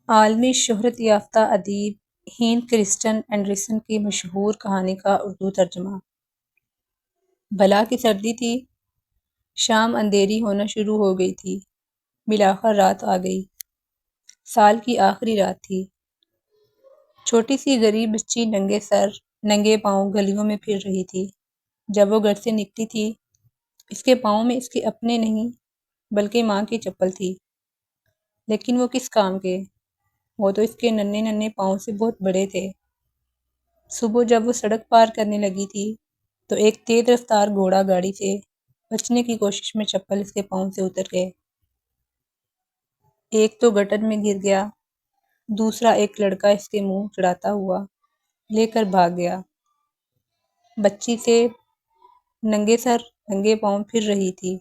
عالمی شہرت یافتہ ادیب ہین کرسٹن اینڈرسن کی مشہور کہانی کا اردو ترجمہ۔ بلا کی سردی تھی، شام اندھیری ہونا شروع ہو گئی تھی، بالآخر رات آ گئی۔ سال کی آخری رات تھی۔ چھوٹی سی غریب بچی ننگے سر ننگے پاؤں گلیوں میں پھر رہی تھی۔ جب وہ گھر سے نکلی تھی، اس کے پاؤں میں اس کے اپنے نہیں بلکہ ماں کی چپل تھی۔ لیکن وہ کس کام کے؟ وہ تو اس کے ننھے ننھے پاؤں سے بہت بڑے تھے۔ صبح جب وہ سڑک پار کرنے لگی تھی تو ایک تیز رفتار گھوڑا گاڑی سے بچنے کی کوشش میں چپل اس کے پاؤں سے اتر گئے۔ ایک تو گٹر میں گر گیا، دوسرا ایک لڑکا اس کے منہ چڑھاتا ہوا لے کر بھاگ گیا۔ بچی سے ننگے سر ننگے پاؤں پھر رہی تھی۔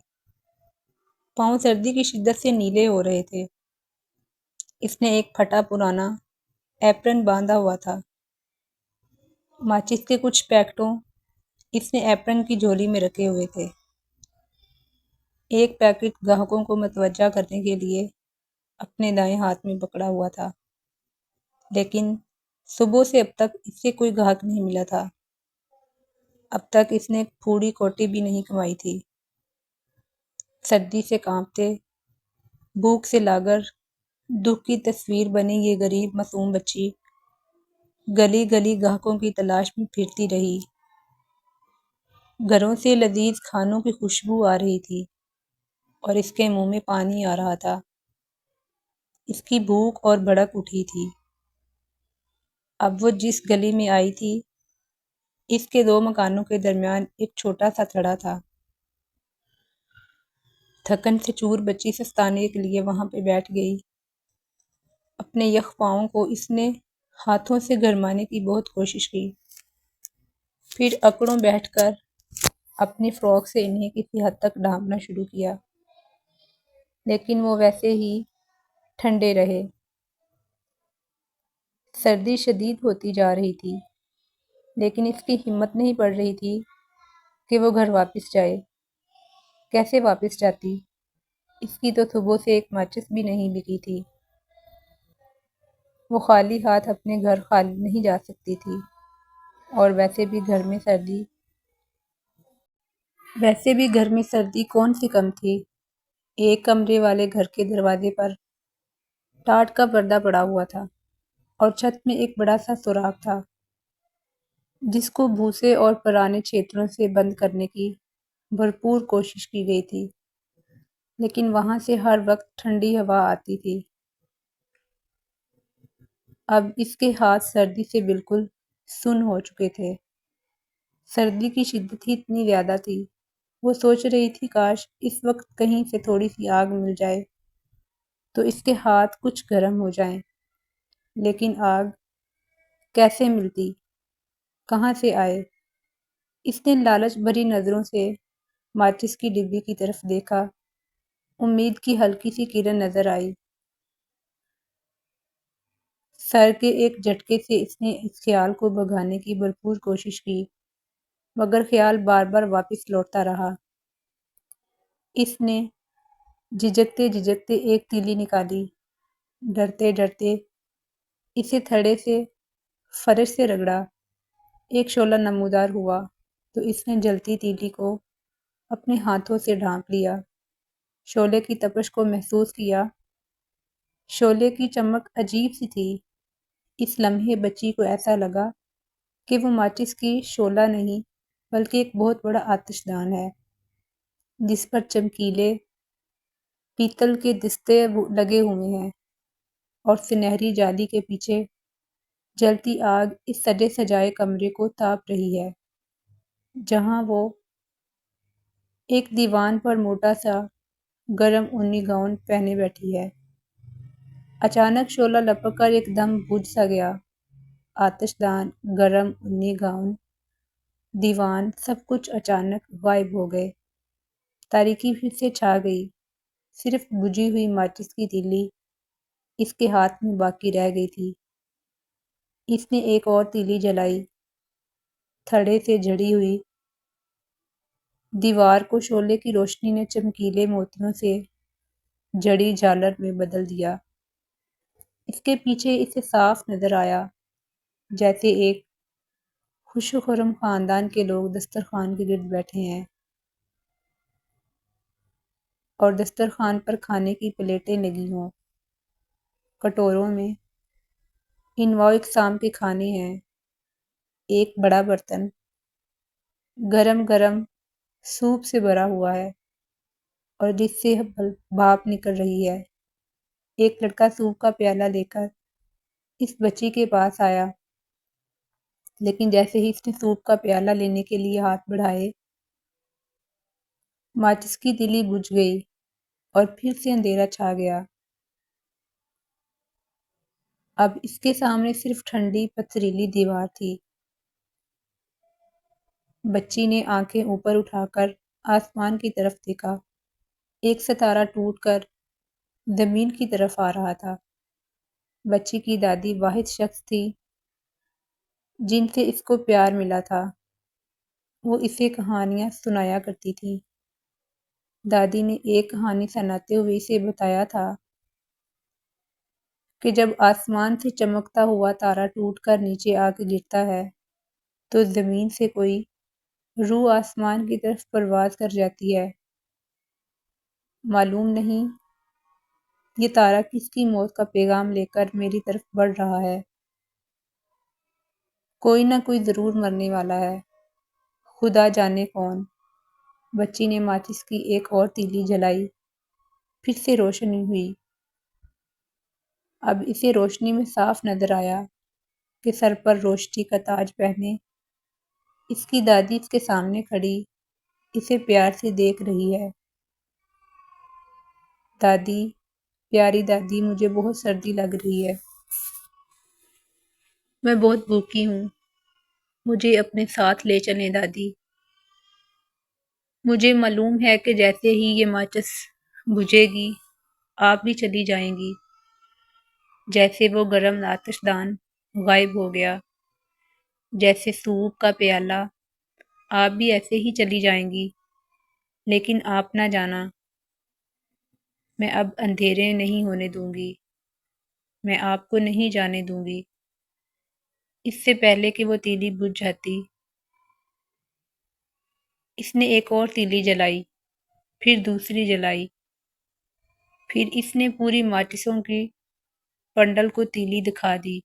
پاؤں سردی کی شدت سے نیلے ہو رہے تھے۔ اس نے ایک پھٹا پرانا ایپرن باندھا ہوا تھا۔ ماچس کے کچھ پیکٹوں اس نے ایپرن کی جھولی میں رکھے ہوئے تھے۔ ایک پیکٹ گاہکوں کو متوجہ کرنے کے لیے اپنے دائیں ہاتھ میں پکڑا ہوا تھا، لیکن صبح سے اب تک اس سے کوئی گاہک نہیں ملا تھا۔ اب تک اس نے ایک پھوڑی کوٹی بھی نہیں کمائی تھی۔ سردی سے کانپتے، بھوک سے لاغر، دکھ کی تصویر بنی یہ غریب معصوم بچی گلی گلی گاہکوں کی تلاش میں پھرتی رہی۔ گھروں سے لذیذ کھانوں کی خوشبو آ رہی تھی اور اس کے منہ میں پانی آ رہا تھا۔ اس کی بھوک اور بھڑک اٹھی تھی۔ اب وہ جس گلی میں آئی تھی، اس کے دو مکانوں کے درمیان ایک چھوٹا سا تھڑا تھا۔ تھکن سے چور بچی سستانے کے لیے وہاں پہ بیٹھ گئی۔ اپنے یخ پاؤں کو اس نے ہاتھوں سے گرمانے کی بہت کوشش کی، پھر اکڑوں بیٹھ کر اپنی فراک سے انہیں کسی حد تک ڈھانپنا شروع کیا، لیکن وہ ویسے ہی ٹھنڈے رہے۔ سردی شدید ہوتی جا رہی تھی، لیکن اس کی ہمت نہیں پڑ رہی تھی کہ وہ گھر واپس جائے۔ کیسے واپس جاتی؟ اس کی تو صبح سے ایک ماچس بھی نہیں بکی تھی۔ وہ خالی ہاتھ اپنے گھر خالی نہیں جا سکتی تھی، اور ویسے بھی گھر میں سردی کون سی کم تھی۔ ایک کمرے والے گھر کے دروازے پر ٹاٹ کا پردہ پڑا ہوا تھا اور چھت میں ایک بڑا سا سوراخ تھا جس کو بھوسے اور پرانے چھیتروں سے بند کرنے کی بھرپور کوشش کی گئی تھی، لیکن وہاں سے ہر وقت ٹھنڈی ہوا آتی تھی۔ اب اس کے ہاتھ سردی سے بالکل سن ہو چکے تھے۔ سردی کی شدت ہی اتنی زیادہ تھی، وہ سوچ رہی تھی کاش اس وقت کہیں سے تھوڑی سی آگ مل جائے تو اس کے ہاتھ کچھ گرم ہو جائیں، لیکن آگ کیسے ملتی، کہاں سے آئے؟ اس نے لالچ بھری نظروں سے ماچس کی ڈبی کی طرف دیکھا۔ امید کی ہلکی سی کرن نظر آئی۔ سر کے ایک جھٹکے سے اس نے اس خیال کو بھگانے کی بھرپور کوشش کی، مگر خیال بار بار واپس لوٹتا رہا۔ اس نے جھجکتے جھجکتے ایک تیلی نکالی، ڈرتے ڈرتے اسے تھڑے سے فرش سے رگڑا۔ ایک شعلہ نمودار ہوا تو اس نے جلتی تیلی کو اپنے ہاتھوں سے ڈھانپ لیا، شعلے کی تپش کو محسوس کیا۔ شعلے کی چمک عجیب سی تھی۔ اس لمحے بچی کو ایسا لگا کہ وہ ماچس کی شعلہ نہیں بلکہ ایک بہت بڑا آتش دان ہے، جس پر چمکیلے پیتل کے دستے لگے ہوئے ہیں اور سنہری جالی کے پیچھے جلتی آگ اس سجے سجائے کمرے کو تاپ رہی ہے، جہاں وہ ایک دیوان پر موٹا سا گرم اونی گاؤن پہنے بیٹھی ہے۔ اچانک شعلہ لپک کر ایک دم بجھ سا گیا۔ آتش دان، گرم اونی گاؤن، دیوان، سب کچھ اچانک غائب ہو گئے۔ تاریکی پھر سے چھا گئی۔ صرف بجھی ہوئی ماچس کی تیلی اس کے ہاتھ میں باقی رہ گئی تھی۔ اس نے ایک اور تیلی جلائی۔ تھڑے سے جڑی ہوئی دیوار کو شعلے کی روشنی نے چمکیلے موتیوں سے جڑی جھالر میں بدل دیا۔ اس کے پیچھے اسے صاف نظر آیا جیسے ایک خوش و خرم خاندان کے لوگ دسترخوان کے گرد بیٹھے ہیں اور دسترخوان پر کھانے کی پلیٹیں لگی ہوں۔ کٹوروں میں انواع اقسام کے کھانے ہیں۔ ایک بڑا برتن گرم گرم سوپ سے بھرا ہوا ہے اور جس سے بھاپ نکل رہی ہے۔ ایک لڑکا سوپ کا پیالہ لے کر اس بچی کے پاس آیا، لیکن جیسے ہی اس نے سوپ کا پیالہ لینے کے لیے ہاتھ بڑھائے، ماچس کی تیلی بجھ گئی اور پھر سے اندھیرا چھا گیا۔ اب اس کے سامنے صرف ٹھنڈی پتھریلی دیوار تھی۔ بچی نے آنکھیں اوپر اٹھا کر آسمان کی طرف دیکھا۔ ایک ستارہ ٹوٹ کر زمین کی طرف آ رہا تھا۔ بچی کی دادی واحد شخص تھی جن سے اس کو پیار ملا تھا۔ وہ اسے کہانیاں سنایا کرتی تھی۔ دادی نے ایک کہانی سناتے ہوئے اسے بتایا تھا کہ جب آسمان سے چمکتا ہوا تارا ٹوٹ کر نیچے آ کے گرتا ہے تو زمین سے کوئی روح آسمان کی طرف پرواز کر جاتی ہے۔ معلوم نہیں یہ تارا کس کی موت کا پیغام لے کر میری طرف بڑھ رہا ہے۔ کوئی نہ کوئی ضرور مرنے والا ہے، خدا جانے کون۔ بچی نے ماچس کی ایک اور تیلی جلائی، پھر سے روشنی ہوئی۔ اب اسے روشنی میں صاف نظر آیا کہ سر پر روشنی کا تاج پہنے اس کی دادی اس کے سامنے کھڑی اسے پیار سے دیکھ رہی ہے۔ دادی، پیاری دادی، مجھے بہت سردی لگ رہی ہے۔ میں بہت بھوکی ہوں، مجھے اپنے ساتھ لے چلیں دادی۔ مجھے معلوم ہے کہ جیسے ہی یہ ماچس بجھے گی آپ بھی چلی جائیں گی۔ جیسے وہ گرم آتش دان غائب ہو گیا، جیسے سوپ کا پیالہ، آپ بھی ایسے ہی چلی جائیں گی۔ لیکن آپ نہ جانا، میں اب اندھیرے نہیں ہونے دوں گی، میں آپ کو نہیں جانے دوں گی۔ اس سے پہلے کہ وہ تیلی بجھ جاتی، اس نے ایک اور تیلی جلائی، پھر دوسری جلائی، پھر اس نے پوری ماچسوں کی پنڈل کو تیلی دکھا دی۔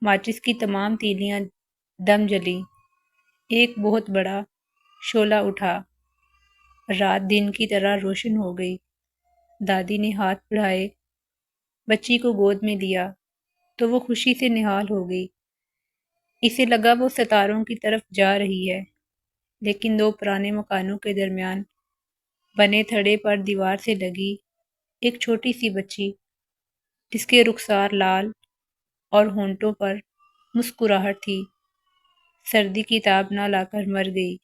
ماچس کی تمام تیلیاں دم جلیں، ایک بہت بڑا شعلہ اٹھا، رات دن کی طرح روشن ہو گئی۔ دادی نے ہاتھ بڑھائے، بچی کو گود میں لیا تو وہ خوشی سے نہال ہو گئی۔ اسے لگا وہ ستاروں کی طرف جا رہی ہے، لیکن دو پرانے مکانوں کے درمیان بنے تھڑے پر دیوار سے لگی ایک چھوٹی سی بچی، جس کے رخسار لال اور ہونٹوں پر مسکراہٹ تھی، سردی کی تاب نہ لا کر مر گئی۔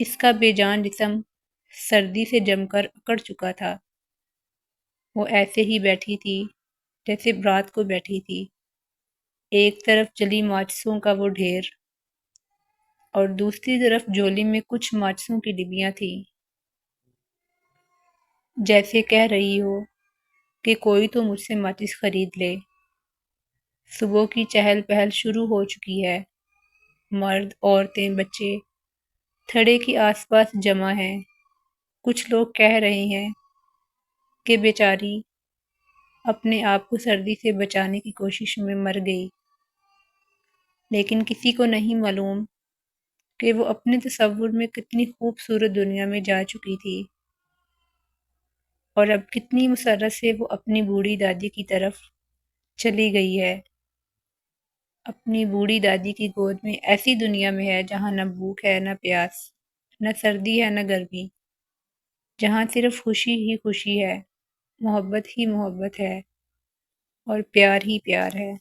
اس کا بے جان جسم سردی سے جم کر اکڑ چکا تھا۔ وہ ایسے ہی بیٹھی تھی جیسے رات کو بیٹھی تھی، ایک طرف جلی ماچسوں کا وہ ڈھیر اور دوسری طرف جھولی میں کچھ ماچسوں کی ڈبیاں تھیں، جیسے کہہ رہی ہو کہ کوئی تو مجھ سے ماچس خرید لے۔ صبح کی چہل پہل شروع ہو چکی ہے۔ مرد، عورتیں، بچے تھڑے کے آس پاس جمع ہیں۔ کچھ لوگ کہہ رہے ہیں کہ بیچاری اپنے آپ کو سردی سے بچانے کی کوشش میں مر گئی، لیکن کسی کو نہیں معلوم کہ وہ اپنے تصور میں کتنی خوبصورت دنیا میں جا چکی تھی اور اب کتنی مسرت سے وہ اپنی بوڑھی دادی کی طرف چلی گئی ہے، اپنی بوڑھی دادی کی گود میں، ایسی دنیا میں ہے جہاں نہ بھوک ہے، نہ پیاس، نہ سردی ہے، نہ گرمی، جہاں صرف خوشی ہی خوشی ہے، محبت ہی محبت ہے اور پیار ہی پیار ہے۔